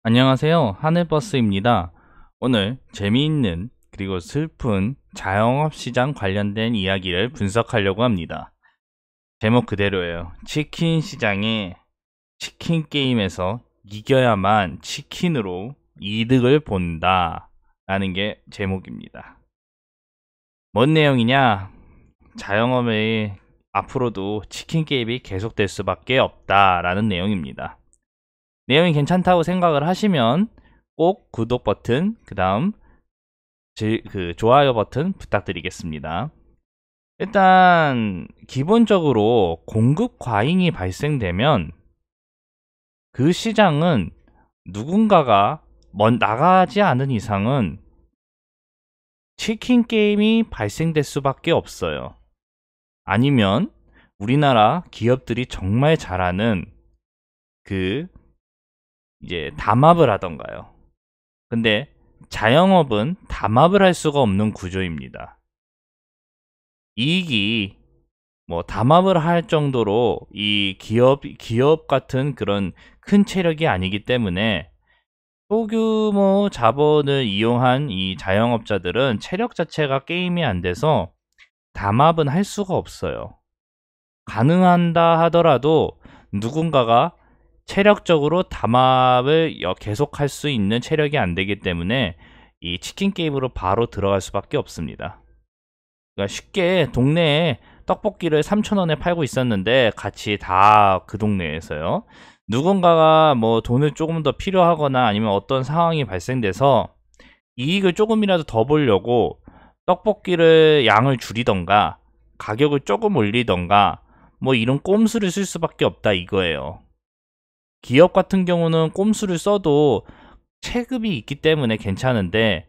안녕하세요. 하늘버스입니다. 오늘 재미있는 그리고 슬픈 자영업 시장 관련된 이야기를 분석하려고 합니다. 제목 그대로예요. 치킨 시장에 치킨 게임에서 이겨야만 치킨으로 이득을 본다 라는 게 제목입니다. 뭔 내용이냐? 자영업의 앞으로도 치킨 게임이 계속될 수밖에 없다라는 내용입니다. 내용이 괜찮다고 생각을 하시면 꼭 구독 버튼, 그 다음 좋아요 버튼 부탁드리겠습니다. 일단 기본적으로 공급 과잉이 발생되면 그 시장은 누군가가 나가지 않은 이상은 치킨 게임이 발생될 수밖에 없어요. 아니면 우리나라 기업들이 정말 잘하는 이제 담합을 하던가요. 근데 자영업은 담합을 할 수가 없는 구조입니다. 이익이 담합을 할 정도로 이 기업 같은 그런 큰 체력이 아니기 때문에 소규모 자본을 이용한 이 자영업자들은 체력 자체가 게임이 안 돼서 담합은 할 수가 없어요. 가능한다 하더라도 누군가가 체력적으로 담합을 계속할 수 있는 체력이 안 되기 때문에 이 치킨 게임으로 바로 들어갈 수밖에 없습니다. 그러니까 쉽게 동네에 떡볶이를 3,000원에 팔고 있었는데 같이 다 그 동네에서요. 누군가가 돈을 조금 더 필요하거나 아니면 어떤 상황이 발생돼서 이익을 조금이라도 더 보려고 떡볶이를 양을 줄이던가 가격을 조금 올리던가 이런 꼼수를 쓸 수밖에 없다 이거예요. 기업 같은 경우는 꼼수를 써도 체급이 있기 때문에 괜찮은데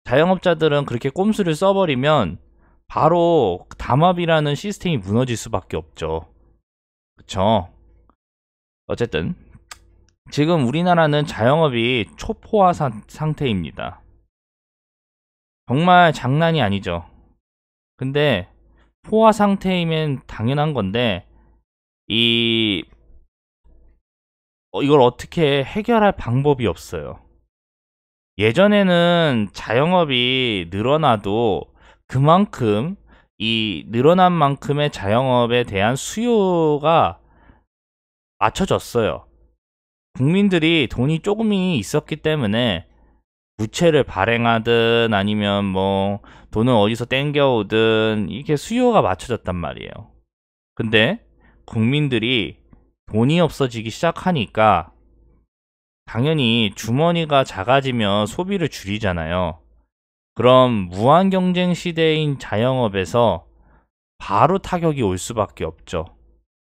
자영업자들은 그렇게 꼼수를 써버리면 바로 담합이라는 시스템이 무너질 수밖에 없죠. 그쵸? 어쨌든 지금 우리나라는 자영업이 초포화 상태입니다. 정말 장난이 아니죠. 근데 포화 상태이면 당연한 건데 이걸 어떻게 해결할 방법이 없어요. 예전에는 자영업이 늘어나도 그만큼 이 늘어난 만큼의 자영업에 대한 수요가 맞춰졌어요. 국민들이 돈이 조금이 있었기 때문에 부채를 발행하든 아니면 돈을 어디서 땡겨오든 이게 수요가 맞춰졌단 말이에요. 근데 국민들이 돈이 없어지기 시작하니까 당연히 주머니가 작아지면 소비를 줄이잖아요. 그럼 무한 경쟁 시대인 자영업에서 바로 타격이 올 수밖에 없죠.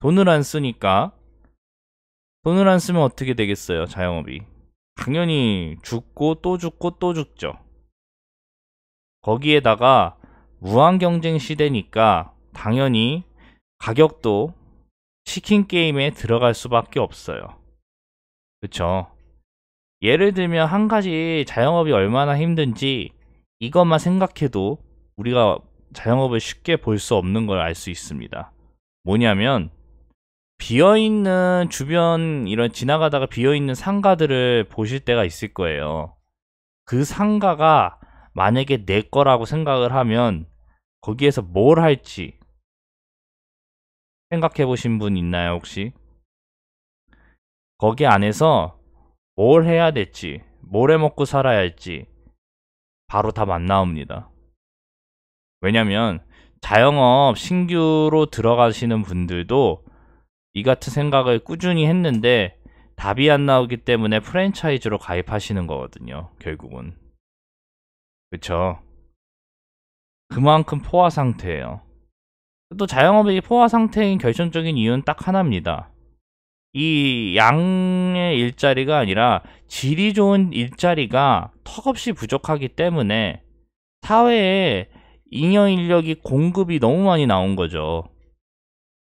돈을 안 쓰니까 돈을 안 쓰면 어떻게 되겠어요, 자영업이. 당연히 죽고 또 죽고 또 죽죠. 거기에다가 무한 경쟁 시대니까 당연히 가격도 치킨 게임에 들어갈 수밖에 없어요. 그쵸? 예를 들면 한 가지 자영업이 얼마나 힘든지 이것만 생각해도 우리가 자영업을 쉽게 볼 수 없는 걸 알 수 있습니다. 뭐냐면 비어있는 주변 이런 지나가다가 비어있는 상가들을 보실 때가 있을 거예요. 그 상가가 만약에 내 거라고 생각을 하면 거기에서 뭘 할지 생각해 보신 분 있나요, 혹시? 거기 안에서 뭘 해야 될지, 뭘 해 먹고 살아야 할지 바로 답 안 나옵니다. 왜냐면 자영업 신규로 들어가시는 분들도 이 같은 생각을 꾸준히 했는데 답이 안 나오기 때문에 프랜차이즈로 가입하시는 거거든요, 결국은. 그쵸? 그만큼 포화 상태예요. 또 자영업의 포화 상태인 결정적인 이유는 딱 하나입니다. 이 양의 일자리가 아니라 질이 좋은 일자리가 턱없이 부족하기 때문에 사회에 잉여 인력이 공급이 너무 많이 나온 거죠.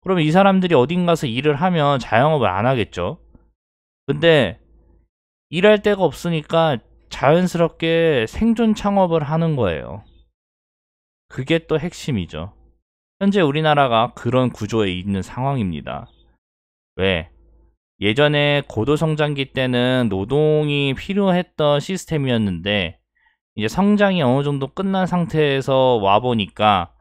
그러면 이 사람들이 어딘 가서 일을 하면 자영업을 안 하겠죠. 근데 일할 데가 없으니까 자연스럽게 생존 창업을 하는 거예요. 그게 또 핵심이죠. 현재 우리나라가 그런 구조에 있는 상황입니다. 왜? 예전에 고도 성장기 때는 노동이 필요했던 시스템이었는데 이제 성장이 어느 정도 끝난 상태에서 와 보니까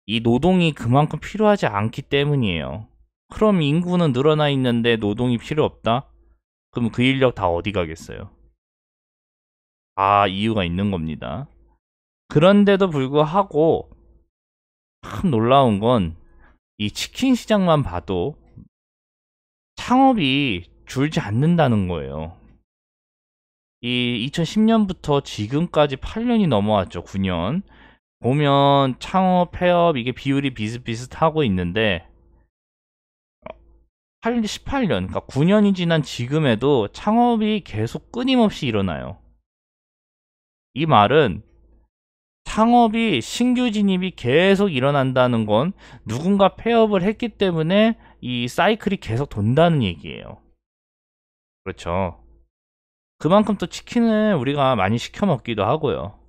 이 노동이 그만큼 필요하지 않기 때문이에요. 그럼 인구는 늘어나 있는데 노동이 필요 없다? 그럼 그 인력 다 어디 가겠어요? 아, 이유가 있는 겁니다. 그런데도 불구하고 참 놀라운 건 이 치킨 시장만 봐도 창업이 줄지 않는다는 거예요. 이 2010년부터 지금까지 8년이 넘어왔죠. 9년. 보면 창업, 폐업 이게 비율이 비슷비슷하고 있는데 18년, 그러니까 9년이 지난 지금에도 창업이 계속 끊임없이 일어나요. 이 말은 창업이 신규 진입이 계속 일어난다는 건 누군가 폐업을 했기 때문에 이 사이클이 계속 돈다는 얘기예요. 그렇죠. 그만큼 또 치킨을 우리가 많이 시켜 먹기도 하고요.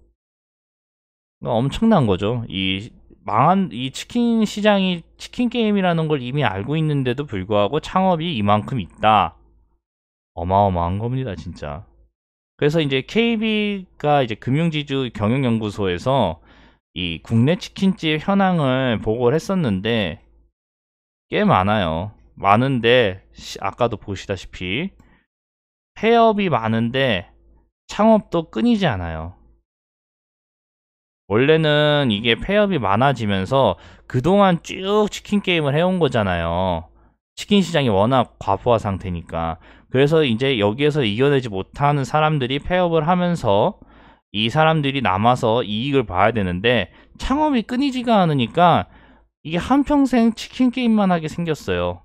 그러니까 엄청난 거죠. 이 망한 이 치킨 시장이 치킨 게임이라는 걸 이미 알고 있는데도 불구하고 창업이 이만큼 있다. 어마어마한 겁니다, 진짜. 그래서 이제 KB가 이제 금융지주 경영연구소에서 이 국내 치킨집 현황을 보고를 했었는데 꽤 많아요. 많은데 아까도 보시다시피 폐업이 많은데 창업도 끊이지 않아요. 원래는 이게 폐업이 많아지면서 그동안 쭉 치킨 게임을 해온 거잖아요. 치킨 시장이 워낙 과부하 상태니까. 그래서 이제 여기에서 이겨내지 못하는 사람들이 폐업을 하면서 이 사람들이 남아서 이익을 봐야 되는데 창업이 끊이지가 않으니까 이게 한평생 치킨 게임만 하게 생겼어요.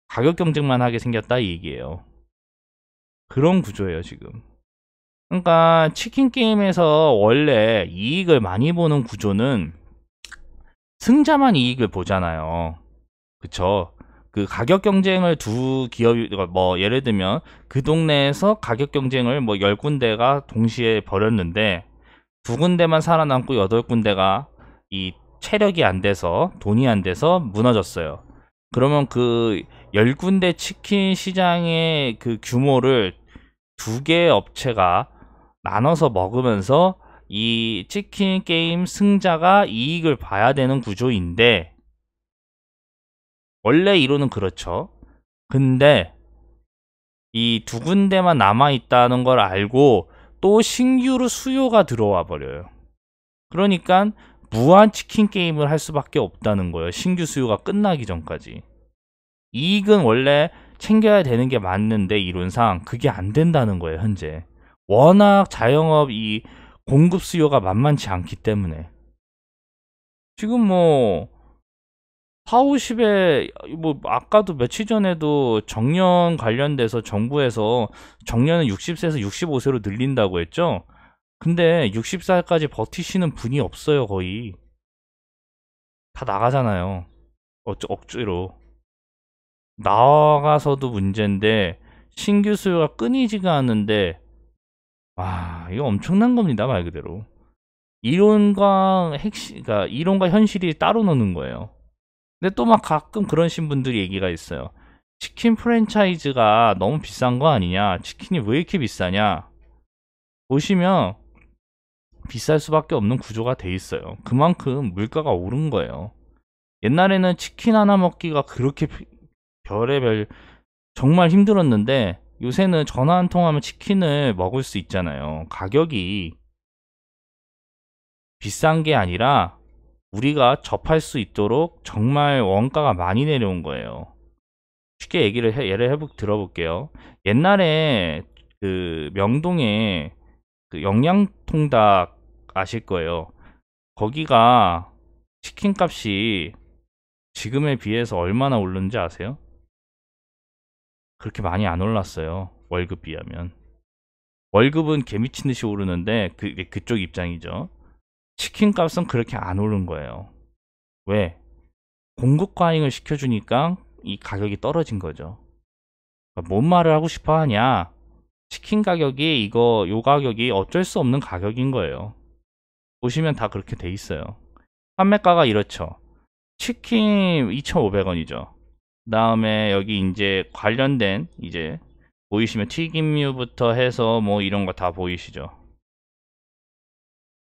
가격 경쟁만 하게 생겼다 이 얘기예요. 그런 구조예요 지금. 그러니까 치킨 게임에서 원래 이익을 많이 보는 구조는 승자만 이익을 보잖아요. 그쵸? 그 가격 경쟁을 두 기업이 뭐 예를 들면 그 동네에서 가격 경쟁을 뭐 10군데가 동시에 벌였는데 두 군데만 살아남고 8군데가 이 체력이 안 돼서 돈이 안 돼서 무너졌어요. 그러면 그 10군데 치킨 시장의 그 규모를 두 개의 업체가 나눠서 먹으면서 이 치킨 게임 승자가 이익을 봐야 되는 구조인데 원래 이론은 그렇죠. 근데 이 두 군데만 남아 있다는 걸 알고 또 신규로 수요가 들어와 버려요. 그러니까 무한 치킨 게임을 할 수밖에 없다는 거예요. 신규 수요가 끝나기 전까지. 이익은 원래 챙겨야 되는 게 맞는데 이론상 그게 안 된다는 거예요, 현재. 워낙 자영업 이 공급 수요가 만만치 않기 때문에. 지금 뭐 4, 50에 뭐 아까도 며칠 전에도 정년 관련돼서 정부에서 정년은 60세에서 65세로 늘린다고 했죠. 근데 60살까지 버티시는 분이 없어요, 거의. 다 나가잖아요. 억지로. 나가서도 문제인데 신규 수요가 끊이지가 않는데 와, 이거 엄청난 겁니다, 말 그대로. 이론과 그러니까 이론과 현실이 따로 노는 거예요. 근데 또 막 가끔 그런 신분들이 얘기가 있어요. 치킨 프랜차이즈가 너무 비싼 거 아니냐? 치킨이 왜 이렇게 비싸냐? 보시면 비쌀 수밖에 없는 구조가 돼 있어요. 그만큼 물가가 오른 거예요. 옛날에는 치킨 하나 먹기가 그렇게 별의별 정말 힘들었는데 요새는 전화 한 통하면 치킨을 먹을 수 있잖아요. 가격이 비싼 게 아니라 우리가 접할 수 있도록 정말 원가가 많이 내려온 거예요. 쉽게 예를 들어볼게요. 옛날에 그 명동에 그 영양통닭 아실 거예요. 거기가 치킨 값이 지금에 비해서 얼마나 오르는지 아세요? 그렇게 많이 안 올랐어요. 월급 비하면. 월급은 개미친 듯이 오르는데 그쪽 입장이죠. 치킨 값은 그렇게 안 오른 거예요. 왜? 공급 과잉을 시켜주니까 이 가격이 떨어진 거죠. 그러니까 뭔 말을 하고 싶어 하냐? 치킨 가격이 요 가격이 어쩔 수 없는 가격인 거예요. 보시면 다 그렇게 돼 있어요. 판매가가 이렇죠. 치킨 2,500원이죠. 그다음에 여기 이제 관련된 이제 보이시면 튀김류부터 해서 뭐 이런 거 다 보이시죠?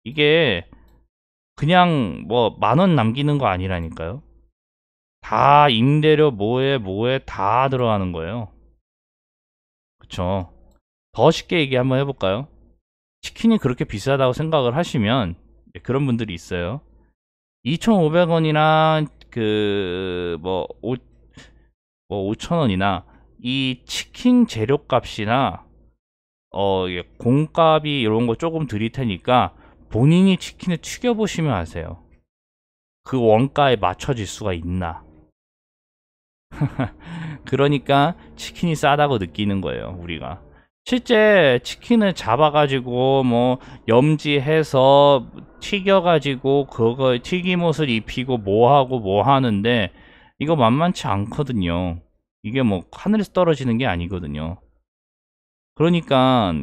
이게 그냥 뭐 10,000원 남기는 거 아니라니까요. 다 임대료 뭐에 다 들어가는 거예요. 그쵸? 더 쉽게 얘기 한번 해볼까요? 치킨이 그렇게 비싸다고 생각을 하시면 그런 분들이 있어요. 2,500원이나 그뭐 5,000원이나 이 치킨 재료값이나 이게 공값이 이런 거 조금 드릴 테니까 본인이 치킨을 튀겨 보시면 아세요. 그 원가에 맞춰질 수가 있나? 그러니까 치킨이 싸다고 느끼는 거예요, 우리가. 실제 치킨을 잡아가지고 뭐 염지해서 튀겨가지고 그거 튀김옷을 입히고 뭐하고 뭐 하는데 이거 만만치 않거든요. 이게 뭐 하늘에서 떨어지는 게 아니거든요. 그러니까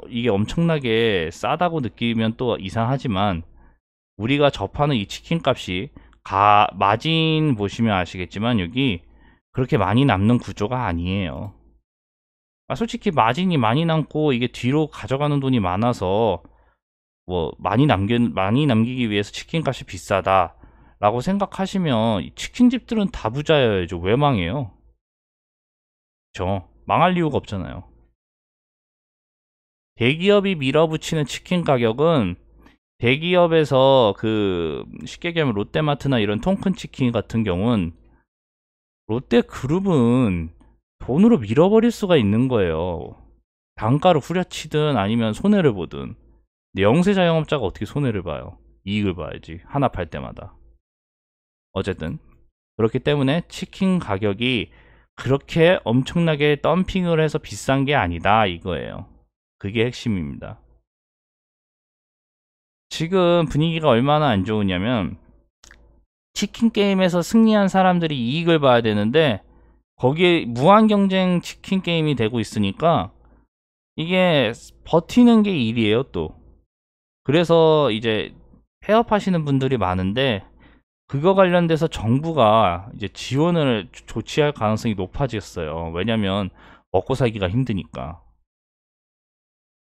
이게 엄청나게 싸다고 느끼면 또 이상하지만 우리가 접하는 이 치킨 값이 마진 보시면 아시겠지만 여기 그렇게 많이 남는 구조가 아니에요. 솔직히 마진이 많이 남고 이게 뒤로 가져가는 돈이 많아서 뭐 많이 남기기 위해서 치킨 값이 비싸다 라고 생각하시면 이 치킨집들은 다 부자여야죠. 왜 망해요? 망할 이유가 없잖아요. 대기업이 밀어붙이는 치킨 가격은 대기업에서 쉽게 얘기하면 롯데마트나 이런 통큰 치킨 같은 경우는 롯데그룹은 돈으로 밀어버릴 수가 있는 거예요. 단가를 후려치든 아니면 손해를 보든. 근데 영세 자영업자가 어떻게 손해를 봐요? 이익을 봐야지. 하나 팔 때마다. 어쨌든 그렇기 때문에 치킨 가격이 그렇게 엄청나게 덤핑을 해서 비싼 게 아니다 이거예요. 그게 핵심입니다. 지금 분위기가 얼마나 안 좋으냐면 치킨 게임에서 승리한 사람들이 이익을 봐야 되는데 거기에 무한 경쟁 치킨 게임이 되고 있으니까 이게 버티는 게 일이에요 또. 그래서 이제 폐업하시는 분들이 많은데 그거 관련돼서 정부가 이제 지원을 조치할 가능성이 높아졌어요. 왜냐면 먹고 살기가 힘드니까.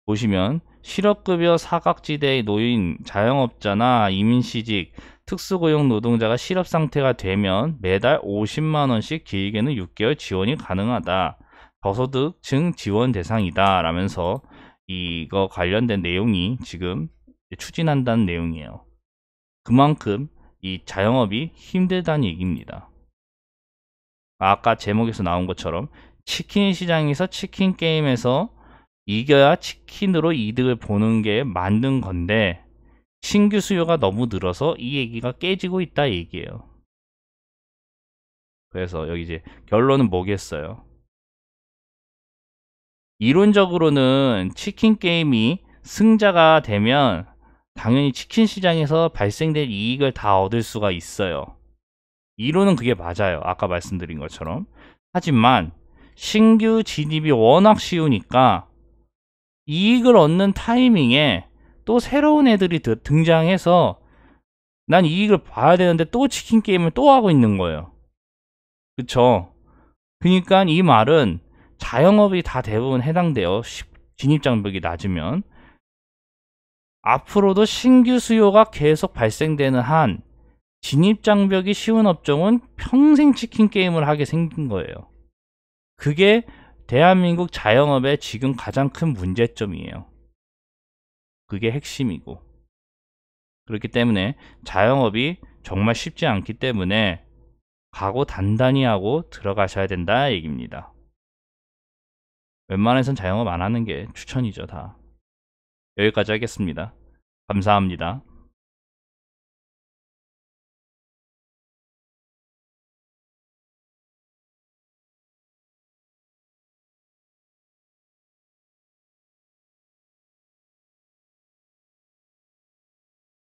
보시면 실업급여 사각지대에 놓인 자영업자나 이민시직, 특수고용 노동자가 실업상태가 되면 매달 50만원씩 길게는 6개월 지원이 가능하다. 저소득층 지원 대상이다 라면서 이거 관련된 내용이 지금 추진한다는 내용이에요. 그만큼 이 자영업이 힘들다는 얘기입니다. 아까 제목에서 나온 것처럼 치킨 시장에서 치킨 게임에서 이겨야 치킨으로 이득을 보는 게 맞는 건데 신규 수요가 너무 늘어서 이 얘기가 깨지고 있다 얘기예요. 그래서 여기 이제 결론은 뭐겠어요? 이론적으로는 치킨 게임이 승자가 되면 당연히 치킨 시장에서 발생될 이익을 다 얻을 수가 있어요. 이론은 그게 맞아요. 아까 말씀드린 것처럼. 하지만 신규 진입이 워낙 쉬우니까 이익을 얻는 타이밍에 또 새로운 애들이 등장해서 난 이익을 봐야 되는데 또 치킨 게임을 또 하고 있는 거예요. 그쵸? 그러니까 이 말은 자영업이 다 대부분 해당돼요. 진입장벽이 낮으면. 앞으로도 신규 수요가 계속 발생되는 한 진입장벽이 쉬운 업종은 평생 치킨 게임을 하게 생긴 거예요. 그게 대한민국 자영업의 지금 가장 큰 문제점이에요. 그게 핵심이고. 그렇기 때문에 자영업이 정말 쉽지 않기 때문에 각오 단단히 하고 들어가셔야 된다 얘기입니다. 웬만해선 자영업 안 하는 게 추천이죠 다. 여기까지 하겠습니다. 감사합니다.